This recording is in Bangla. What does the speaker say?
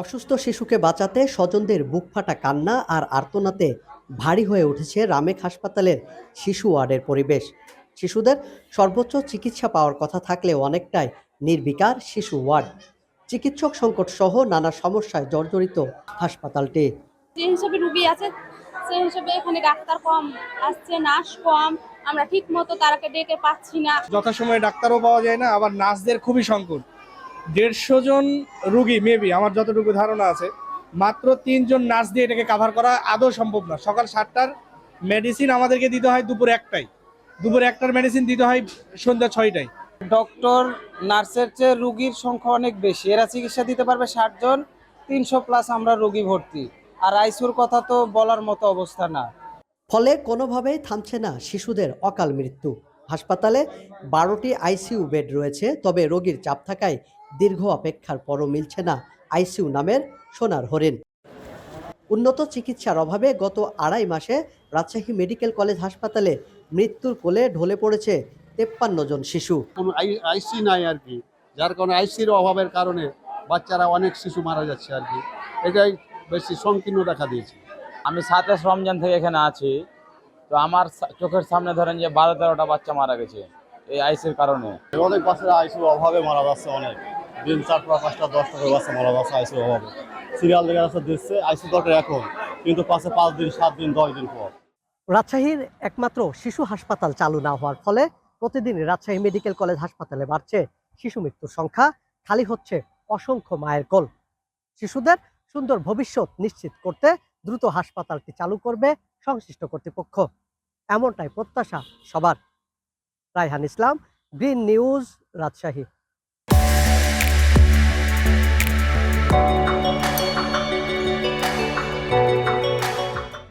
অসুস্থ শিশুকে বাঁচাতে স্বজনদের বুকফাটা কান্না আর আর্তনাতে ভারী হয়ে উঠেছে রামেক হাসপাতালের শিশু ওয়ার্ডের পরিবেশ। শিশুদের সর্বোচ্চ চিকিৎসা পাওয়ার কথা থাকলেও অনেকটাই নির্বিকার শিশু ওয়ার্ড। চিকিৎসক সংকট সহ নানা সমস্যায় জর্জরিত হাসপাতালটি। যে হিসাবে রুগী আছে সেই হিসাবে এখানে ডাক্তার কম আসছে, নার্স কম, আমরা ঠিক মতো তারাকে ডেকে পাচ্ছি না। যথাসময়ে ডাক্তারও পাওয়া যায় না, আবার নার্সদের খুবই সংকট। 150 জন রুগী মেবি আমার যতটুকু ধারণা আছে, মাত্র 3 জন নার্স দিয়ে এটাকে কাভার করা আদৌ সম্ভব না। সকাল 7টার মেডিসিন আমাদেরকে দিতে হয় দুপুর 1টায়, দুপুর 1টার মেডিসিন দিতে হয় সন্ধ্যা 6টায়। ডক্টর নার্সের চেয়ে রুগীর সংখ্যা অনেক বেশি। এরা চিকিৎসা দিতে পারবে 60 জন, 300+ আমরা রোগী ভর্তি। আর আইসিইউর কথা তো বলার মতো অবস্থা না। ফলে কোনোভাবেই থামছে না শিশুদের অকাল মৃত্যু। হাসপাতালে 12টি আইসিইউ বেড রয়েছে, তবে রোগীর চাপ থাকায় দীর্ঘ অপেক্ষার পরও মিলছে না আইসিইউ নামের সোনার হরিণ। উন্নত চিকিৎসার অভাবে গত 2.5 মাসে রাজশাহী মেডিকেল কলেজ হাসপাতালে মৃত্যুর কোলে ঢলে পড়েছে 53 জন শিশু। কোনো আইসি নাই আর কি, যার কারণে আইসির অভাবের কারণে বাচ্চারা অনেক শিশু মারা যাচ্ছে আর কি। এটাই বেশি সংকীর্ণ দেখা দিয়েছে। আমি 27 রমজান থেকে এখানে আছি, তো আমার চোখের সামনে ধরেন যে 12-13টা বাচ্চা মারা গেছে এই আইসির কারণে। অনেক বাচ্চারা আইসির অভাবে মারা যাচ্ছে, অনেক দিন 4টা 5টা 10টা করে বাচ্চা মারা যাচ্ছে আইসির অভাবে। সিরিয়াল লেগে যাচ্ছে দিচ্ছে আইসি দরকার এখন, কিন্তু পাশে 5 দিন 7 দিন 10 দিন পর। রাজশাহীর একমাত্র শিশু হাসপাতাল চালু না হওয়ার ফলে প্রতিদিন রাজশাহী মেডিকেল কলেজ হাসপাতালে বাড়ছে শিশু মৃত্যুর সংখ্যা, খালি হচ্ছে অসংখ্য মায়ের কোল। শিশুদের সুন্দর ভবিষ্যৎ নিশ্চিত করতে দ্রুত হাসপাতালটি চালু করবে সংশ্লিষ্ট কর্তৃপক্ষ, এমনটাই প্রত্যাশা সবার। রায়হান ইসলাম, গ্রিন নিউজ, রাজশাহী।